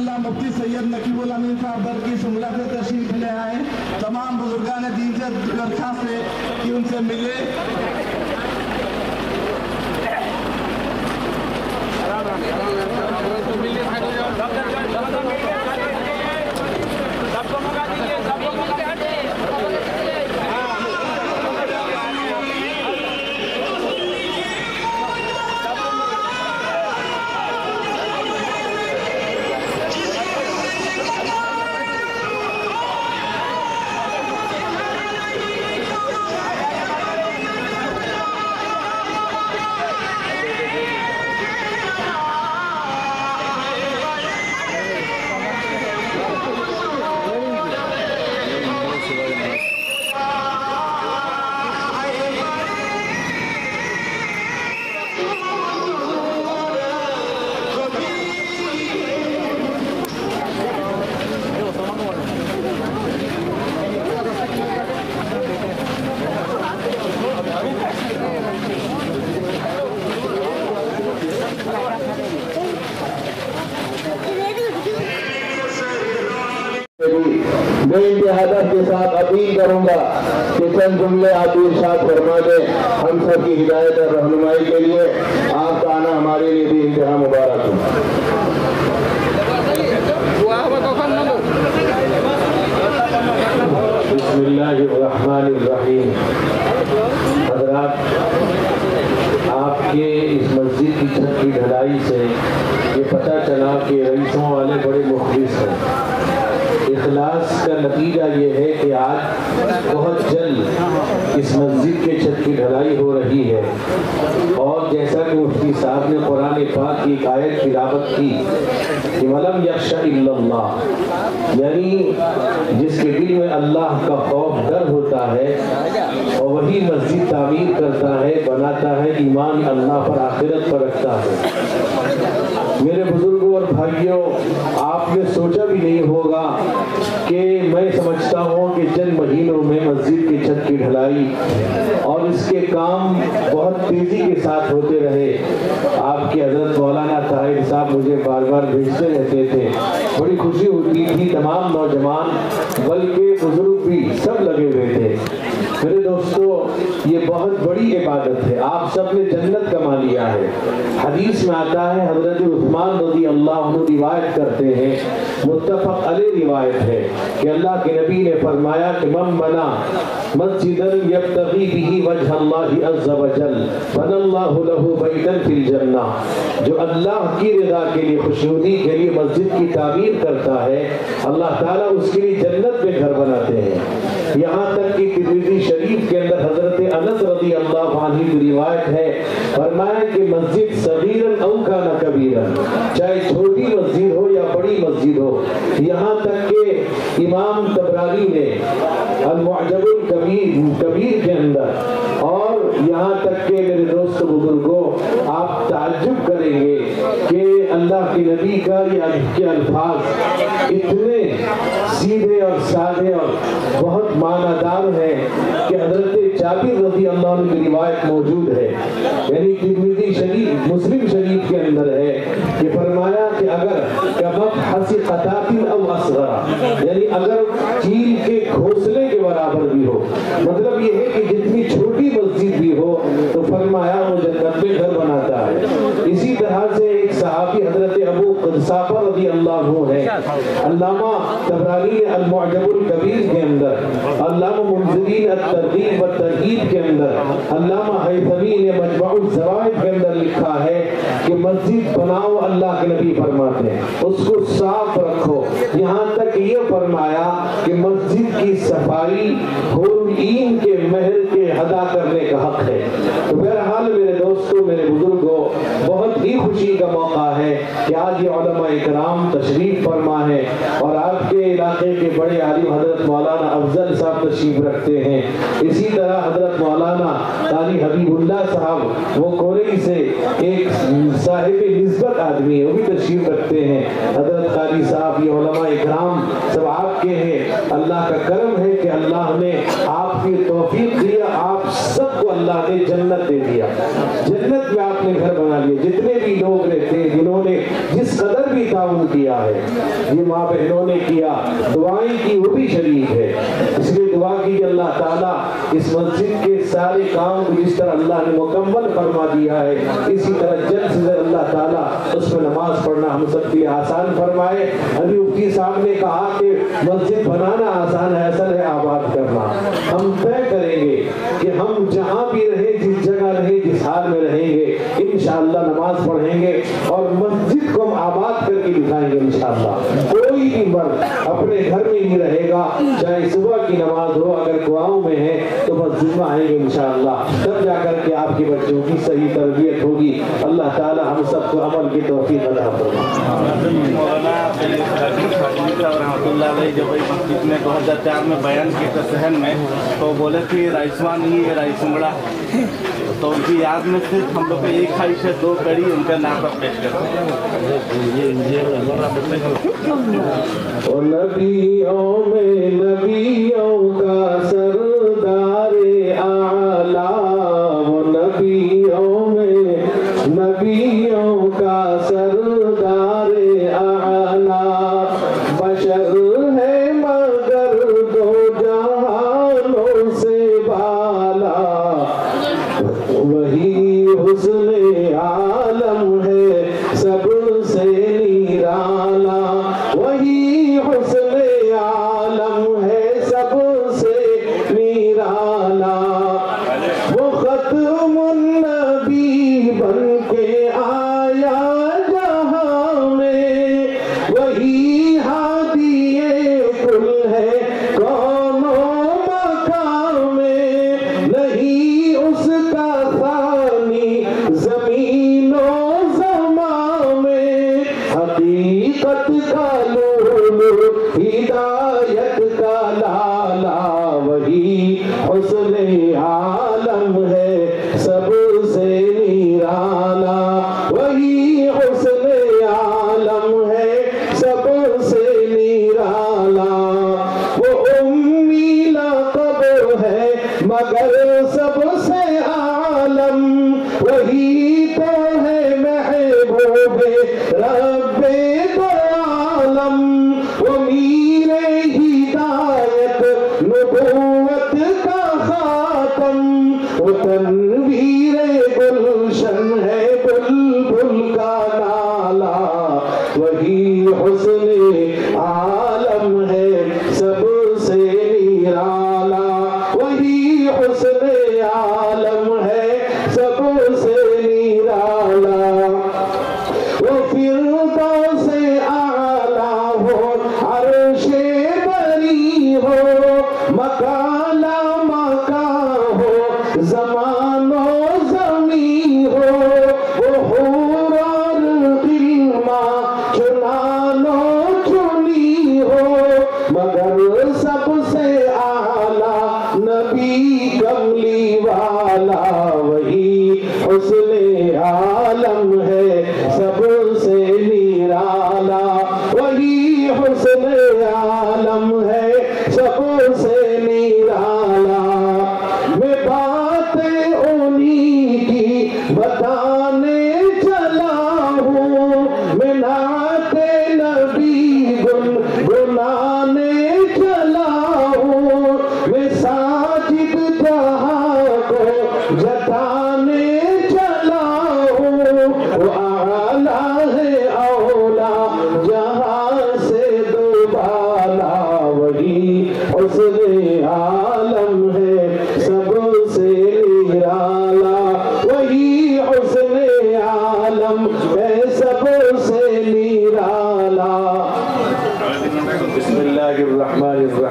اللہ مفتی سید نقیب الامین صاحب برقی شملہ سے تشریف لے آئے. تمام بزرگان دین سے درخواست ہے کہ ان سے ملے. میں انتہادت کے ساتھ اپیل کروں گا کہ چند جملے آپ ارشاد فرما دیں ہم سب کی ہدایت اور رہنمائی کے لیے. آپ کا آنا ہمارے لیے بھی انتہا مبارک ہو. بسم اللہ الرحمن الرحیم. حضرات، آپ کے اس مسجد کی چھت کی ڈھلائی سے یہ پتہ چلا کہ رئیسوں والے بڑے مخلص ہیں. اخلاص کا نتیجہ یہ ہے کہ آج بہت جلد اس مسجد کے چھت کی ڈھلائی ہو رہی ہے. اور جیسا کہ مفتی صاحب نے قرآن پاک کی ایک آیت تلاوت کی کہ وَلَمْ يَخْشَ إِلَّا اللَّهُ، یعنی جس کے دل میں اللہ کا خوف ڈر ہوتا ہے اور وہی مسجد تعمیر کرتا ہے، بناتا ہے، ایمان اللہ پر آخرت پر رکھتا ہے. میرے بزرگوں اور بھائیوں، آپ نے سوچا بھی نہیں ہوگا کہ میں سمجھتا ہوں کہ چند مہینوں میں مسجد کی چھت کی ڈھلائی اور اس کے کام بہت تیزی کے ساتھ ہوتے رہے. آپ کے حضرت مولانا طاہر صاحب مجھے بار بار بھیجتے رہتے تھے. بڑی خوشی ہوتی تھی. تمام نوجوان بلکہ بزرگ بھی سب لگے ہوئے تھے. میرے دوستو، یہ بہت بڑی عبادت ہے. آپ سب نے جنت کما لیا ہے. حدیث میں آتا ہے، حضرت عثمان رضی اللہ عنہ روایت کرتے ہیں، متفق علیہ روایت ہے کہ اللہ کے نبی نے فرمایا کہ من بنا مسجدا یبتغی بہ وجہ اللہ عز وجل بنى اللہ لہ بیتا فی الجنہ. جو اللہ کی رضا کے لیے، خوشنودی کے لیے مسجد کی تعمیر کرتا ہے، اللہ تعالیٰ اس کے لیے جنت میں گھر بناتے ہیں. یہاں تک کہ ترمذی شریف کے اندر حضرت انس رضی اللہ عنہ کی روایت ہے، فرمایا کہ مسجد صغیرا او کان کبیرا، چاہے چھوٹی مسجد ہو یا بڑی مسجد ہو. یہاں تک کہ امام طبرانی نے المعجم الکبیر کے اندر، اور یہاں تک کہ میرے دوست بزرگوں، آپ تعجب کریں گے کہ اللہ کے نبی کا یہ الفاظ اتنے سیدھے اور سادے اور بہت معنیدار ہیں کہ حضرت جابر رضی اللہ عنہ کی روایت موجود ہے، یعنی ترمذی شریف، مسلم شریف کے اندر ہے کہ فرمایا کہ اگر کمبحث قطات او اصغر، یعنی اگر چیل کے گھونسلے کے برابر بھی ہو، مطلب یہ ہے کہ جتنی چھوٹی مسجد بھی ہو تو فرمایا وہ جنت میں گھر بناتا ہے. اسی طرح سے ایک صحابی حضرت ابو قصافہ رضی اللہ عنہ ہے. علامہ طبرانی نے المعجم الکبیر کے اندر، علامہ منذری الترغیب والترہیب کے اندر، علامہ حیثمی نے مجمع الزوائد کے اندر لکھا ہے کہ مسجد بناؤ، اللہ کے نبی فرماتے ہیں اس کو صاف رکھو. یہاں تک یہ فرمایا کہ مسجد کی صفائی حورعین کے مہر کے ادا کرنے کا حق ہے. تو بہرحال میرے دوستوں، میرے بزرگوں، بہت ہی خوشی کا موقع ہے کہ آج یہ علماء اکرام تشریف فرما ہے اور آپ کے علاقے کے بڑے عالم حضرت مولانا افضل صاحب تشریف رکھتے ہیں. اسی طرح حضرت مولانا قاری حبیب اللہ صاحب، وہ کورئی سے ایک صاحب نسبت آدمی ہے، وہ بھی تشریف رکھتے ہیں. حضرت قاری صاحب، یہ علماء اکرام سب آپ کے ہیں، اللہ کا کرم ہے کہ اللہ نے آپ کی توفیق دیا، آپ سب کو اللہ نے جنت دے دیا، جنت میں آپ نے گھر بنا لیا۔ جتنے بھی لوگ رہتے ہیں جنہوں نے جس قدر بھی تعاون کیا ہے، یہ ماں بہنوں نے کیا، دعائیں کی، وہ بھی شریک ہے۔ اس لیے دعا کی اللہ تعالیٰ اس مسجد کے سارے کام کو جس طرح اللہ نے مکمل فرما دیا ہے، اسی طرح جلد سے جلد اللہ تعالیٰ اس میں نماز پڑھنا ہم سب کے لیے آسان فرمائے۔ ابھی مفتی صاحب نے کہا کہ مسجد بنانا آسان ہے، اصل ہے آباد کرنا۔ ہم طے کریں گے کہ ہم جہاں بھی رہیں، جس جگہ رہیں، جس حال میں رہیں گے، انشاءاللہ نماز پڑھیں گے اور مسجد کو ہم آباد کر کے دکھائیں گے انشاءاللہ۔ کوئی بھی مرد اپنے گھر میں ہی رہے گا، چاہے صبح کی نماز ہو، اگر گاؤں میں ہے تو مسجد میں آئیں گے انشاءاللہ، تب جا کر کے آپ کے بچوں کی صحیح تربیت ہوگی۔ اللہ تعالی ہم سب کو عمل کی توفیق عطا فرمائے۔ مولانا رحمۃ اللہ علیہ جب مسجد میں 2004 میں بیان کیے تھے صحن میں، تو بولے تھے رائسواں نہیں ہے رائسنگڑا، تو ان کی یاد میں صرف ہم لوگ کا ایک خواہش ہے، 2 کڑی ان کا نام پر پیش کرتے ہیں۔ نبیوں میں نبیوں کا سردار اعلیٰ، وہ نبیوں میں نبیوں کا سردار اعلیٰ، بشر ہے مگر 2 جہانوں سے بالا، وہی حسن عالم ہے سب سے نرالا، وہی حسن عالم ہے سب سے نرالا، وہ ختم النبی بن کے آیا جہاں میں، وہی ہادی کل ہے کونوں مقام میں، نہیں اس کا ثانی زمین و زمان میں، حقیقت کا نور ہدایت کا لالا، وہی حسن عالم ہے سب سے نرالا، وہی حسن عالم ہے سب سے نرالا، وہ امی لقب ہے مگر سب سے عالم، وہی تو ہے محبوب رب دو عالم، وہ میر ہدایت نبوت کا خاتم، وہ تنویر گلشن ہے بلبل کا نالا، وہی حسن عالم ہے سب سے نرالا، وہی حسن عالم ہے سب سے نرالا، وہ فردوس اعلیٰ ہو عرش بری ہو، مکان مکان ہو زمان و زمین ہو، وہ حور اور غلما چنان و چنی ہو، مگر سب سے اعلیٰ نبی کملی والا، وہی حسن عالم ہے سب سے نرالا، وہی حسن عالم ہے سب سے نرالا، میں باتیں انہی کی بتانے چلا ہوں، میں نعت نبی گنگنانے چلا ہوں، میں ساجد جہاں کو جتانے چلا ہوں، وہ اعلیٰ ہے اولا جہاں سے دوبالا، وہی حسن عالم ہے سب سے نرالا، وہی حسن عالم ہے سب سے نرالا۔ بسم اللہ الرحمن الرحیم۔